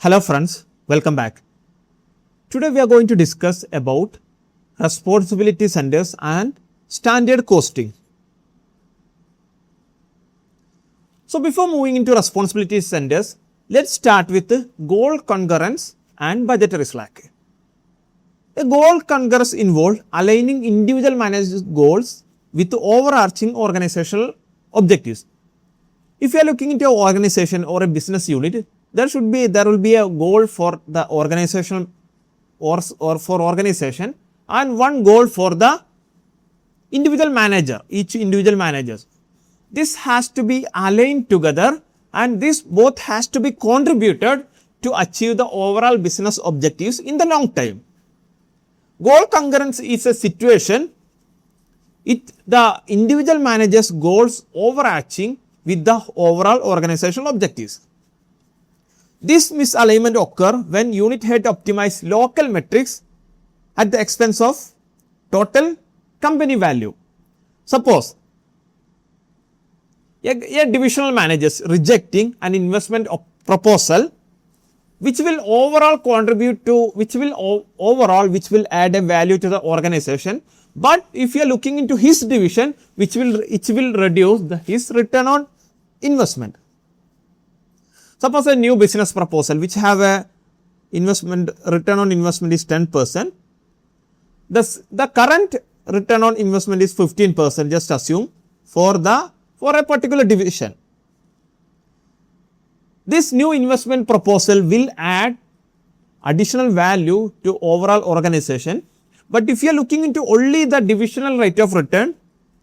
Hello friends, welcome back. Today we are going to discuss about responsibility centers and standard costing. So before moving into responsibility centers, let's start with goal concurrence and budgetary slack. A goal concurrence involves aligning individual managers' goals with overarching organizational objectives. If you are looking into an organization or a business unit, there will be a goal for the organization or for organization and one goal for the individual manager, each individual managers. This has to be aligned together and this both has to be contributed to achieve the overall business objectives in the long time. Goal concurrence is a situation the individual manager's goals overarching with the overall organizational objectives. This misalignment occurs when unit head optimize local metrics at the expense of total company value. Suppose a divisional manager is rejecting an investment proposal which will overall contribute to, which will add a value to the organization. But if you are looking into his division, it will reduce his return on investment. Suppose a new business proposal which have a return on investment is 10%. The current return on investment is 15%, just assume for a particular division. This new investment proposal will add additional value to overall organization. But if you are looking into only the divisional rate of return,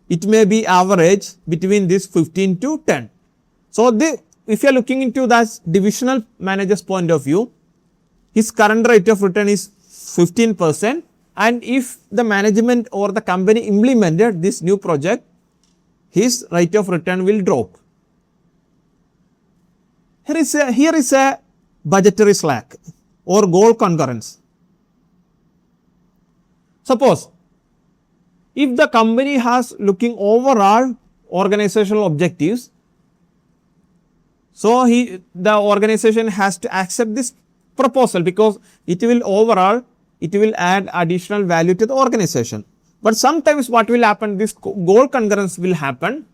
it may be average between this 15 to 10. So if you are looking into that divisional manager's point of view, his current rate of return is 15%, and if the management or the company implemented this new project, his rate of return will drop. Here is a budgetary slack or goal concurrence. Suppose if the company has looking overall organizational objectives, so the organization has to accept this proposal because it will add additional value to the organization. But sometimes what will happen, this goal concurrence will happen.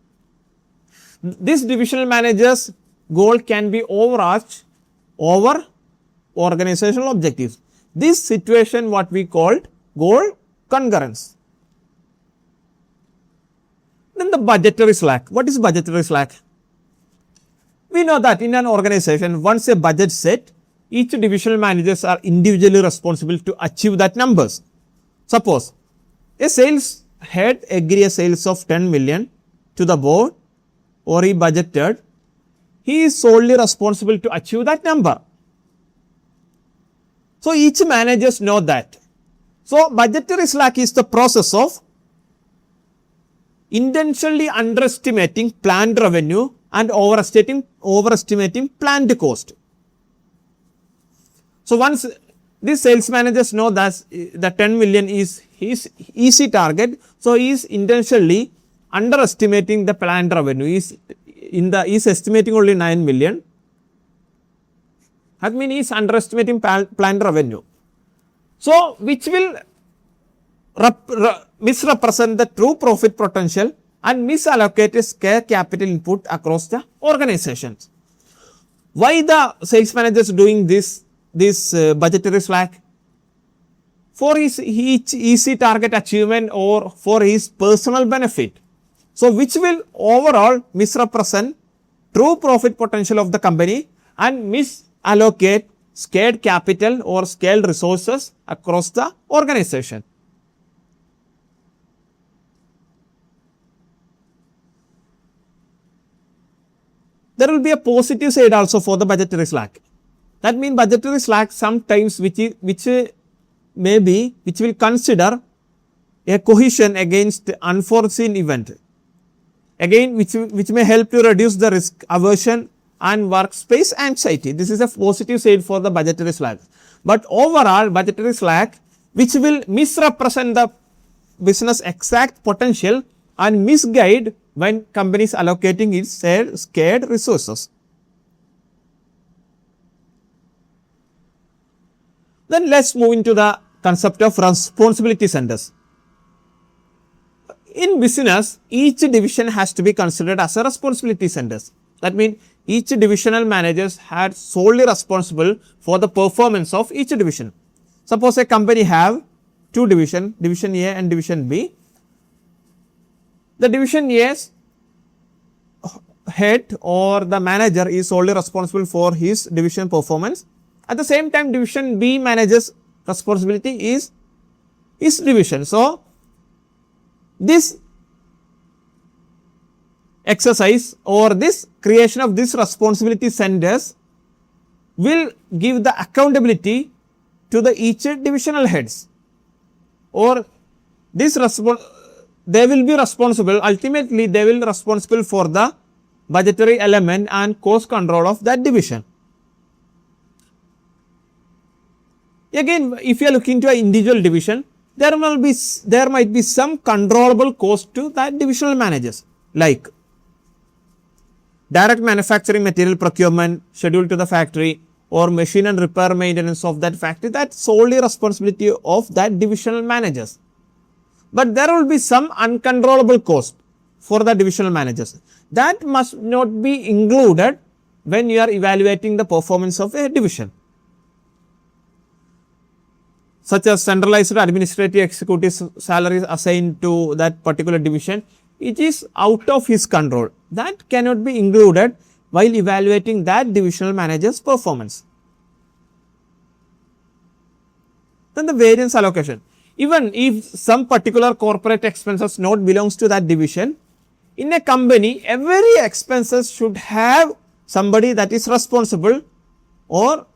This divisional manager's goal can be overarched over organizational objectives. This situation what we called goal concurrence. Then the budgetary slack. What is budgetary slack? We know that in an organization, once a budget set, each divisional managers are individually responsible to achieve that numbers. Suppose a sales head agree a sales of 10 million to the board or he budgeted, he is solely responsible to achieve that number. So each managers know that. So budgetary slack is the process of intentionally underestimating planned revenue and overestimating planned cost. So once these sales managers know that the 10 million is his easy target, so he is intentionally underestimating the planned revenue. He is estimating only 9 million. That means he is underestimating planned revenue. So which will misrepresent the true profit potential and misallocate scarce capital input across the organizations. Why the sales managers doing this budgetary slack? For his easy target achievement or for his personal benefit. So which will overall misrepresent true profit potential of the company and misallocate scarce capital or scarce resources across the organization. There will be a positive side also for the budgetary slack. That means budgetary slack sometimes which will consider a cohesion against unforeseen event. Again, which may help to reduce the risk aversion and workspace anxiety. This is a positive side for the budgetary slack. But overall, budgetary slack which will misrepresent the business exact potential and misguide when companies allocating its scarce resources. Then let's move into the concept of responsibility centers. In business, each division has to be considered as a responsibility centers. That means each divisional managers had solely responsible for the performance of each division. Suppose a company have two division, division A and division B. The division A's head or the manager is solely responsible for his division performance. At the same time, division B manager's responsibility is his division. So, this exercise or this creation of this responsibility centers will give the accountability to the each divisional heads, or this they will be responsible, ultimately they will be responsible for the budgetary element and cost control of that division. Again, if you are looking to an individual division, there might be some controllable cost to that divisional managers, like direct manufacturing material procurement scheduled to the factory, or machine and repair maintenance of that factory. That's solely responsibility of that divisional managers. But there will be some uncontrollable cost for the divisional managers that must not be included when you are evaluating the performance of a division, such as centralized administrative executive salaries assigned to that particular division. It is out of his control. That cannot be included while evaluating that divisional manager's performance. Then the variance allocation. Even if some particular corporate expenses not belongs to that division, in a company, every expenses should have somebody that is responsible, or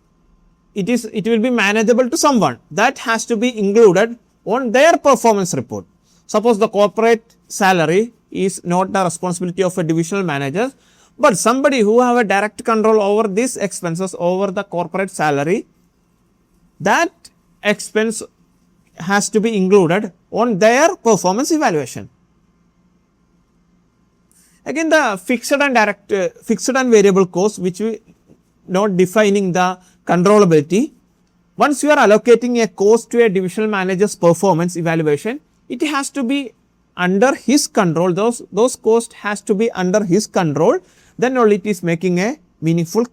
it will be manageable to someone. That has to be included on their performance report. Suppose the corporate salary is not the responsibility of a divisional manager, but somebody who have a direct control over these expenses over the corporate salary, that expense has to be included on their performance evaluation. Again, the fixed and variable cost, which we not defining the controllability. Once you are allocating a cost to a divisional manager's performance evaluation, it has to be under his control. Those costs has to be under his control. Then only it is making a meaningful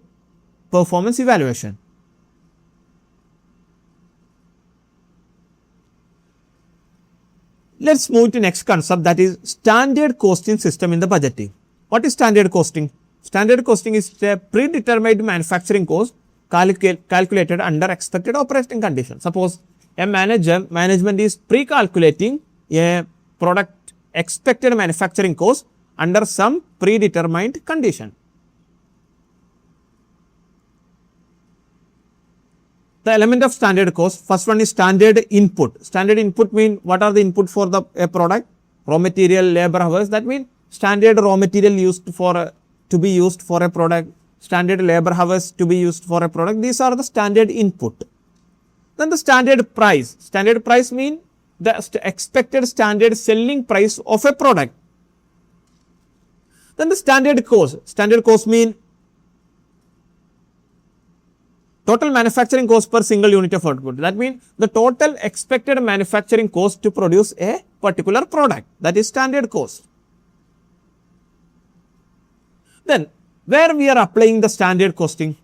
performance evaluation. Let's move to next concept, that is standard costing system in the budgeting. What is standard costing? Standard costing is a predetermined manufacturing cost calculated under expected operating conditions. Suppose a management is pre-calculating a product expected manufacturing cost under some predetermined condition. The element of standard cost, first one is standard input. Standard input mean what are the input for a product? Raw material, labor hours. That means standard raw material used for to be used for a product, standard labor hours to be used for a product. These are the standard input. Then the standard price. Standard price mean the expected standard selling price of a product. Then the standard cost. Standard cost mean total manufacturing cost per single unit of output. That means the total expected manufacturing cost to produce a particular product. That is standard cost. Then where we are applying the standard costing?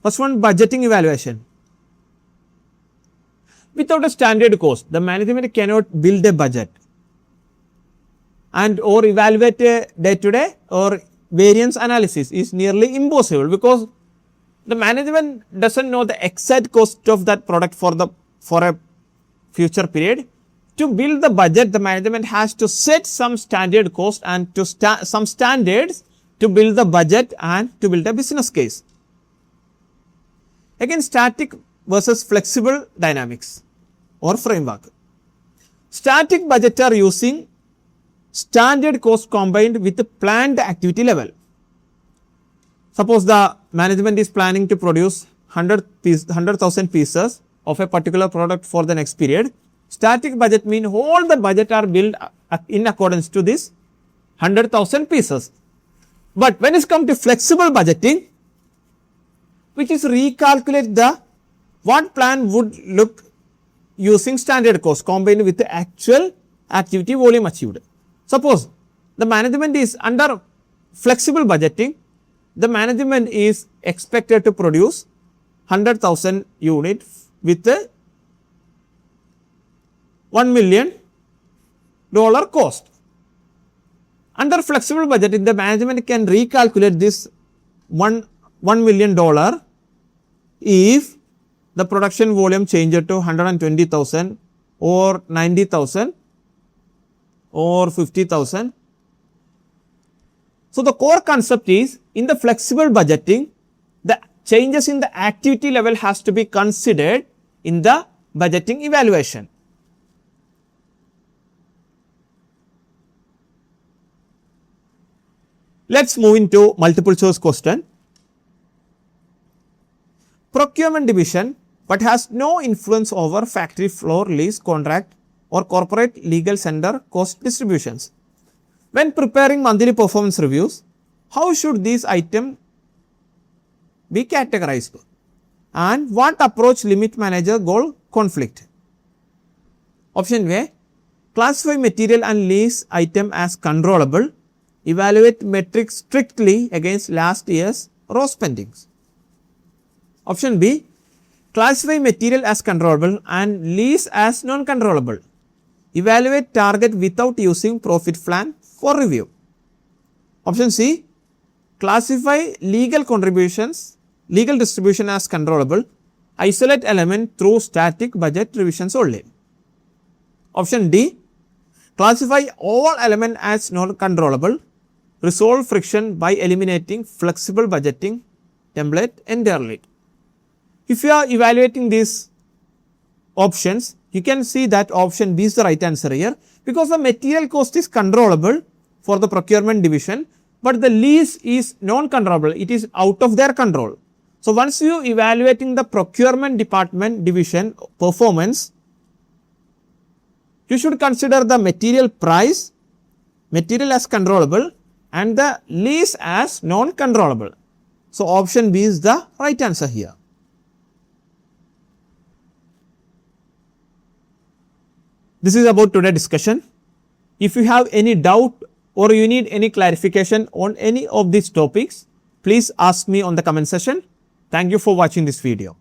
First one, budgeting evaluation. Without a standard cost, the management cannot build a budget and or evaluate a day-to-day or variance analysis is nearly impossible, because the management doesn't know the exact cost of that product for a future period. To build the budget, the management has to set some standard cost and to some standards to build the budget and to build a business case. Again, static versus flexible dynamics or framework. Static budget are using standard cost combined with the planned activity level. Suppose the management is planning to produce 100,000 pieces of a particular product for the next period. Static budget means all the budget are built in accordance to this 100,000 pieces. But when it comes to flexible budgeting, which is recalculate the what plan would look using standard cost combined with the actual activity volume achieved. Suppose the management is under flexible budgeting, the management is expected to produce 100,000 units with a $1 million cost. Under flexible budgeting, the management can recalculate this $1 million if the production volume changed to 120,000 or 90,000 or 50,000. So, the core concept is in the flexible budgeting, the changes in the activity level has to be considered in the budgeting evaluation. Let's move into multiple choice question. Procurement division but has no influence over factory floor lease contract or corporate legal center cost distributions. When preparing monthly performance reviews, how should these items be categorized? And what approach limit manager goal conflict? Option A, classify material and lease item as controllable, evaluate metrics strictly against last year's raw spendings. Option B, classify material as controllable and lease as non-controllable. Evaluate target without using profit plan for review. Option C, classify legal distribution as controllable, isolate element through static budget revisions only. Option D, classify all element as non-controllable, resolve friction by eliminating flexible budgeting template entirely. If you are evaluating these options, you can see that option B is the right answer here, because the material cost is controllable for the procurement division, but the lease is non-controllable, it is out of their control. So, once you evaluating the procurement department division performance, you should consider the material price, material as controllable and the lease as non-controllable. So, option B is the right answer here. This is about today's discussion. If you have any doubt or you need any clarification on any of these topics, please ask me on the comment section. Thank you for watching this video.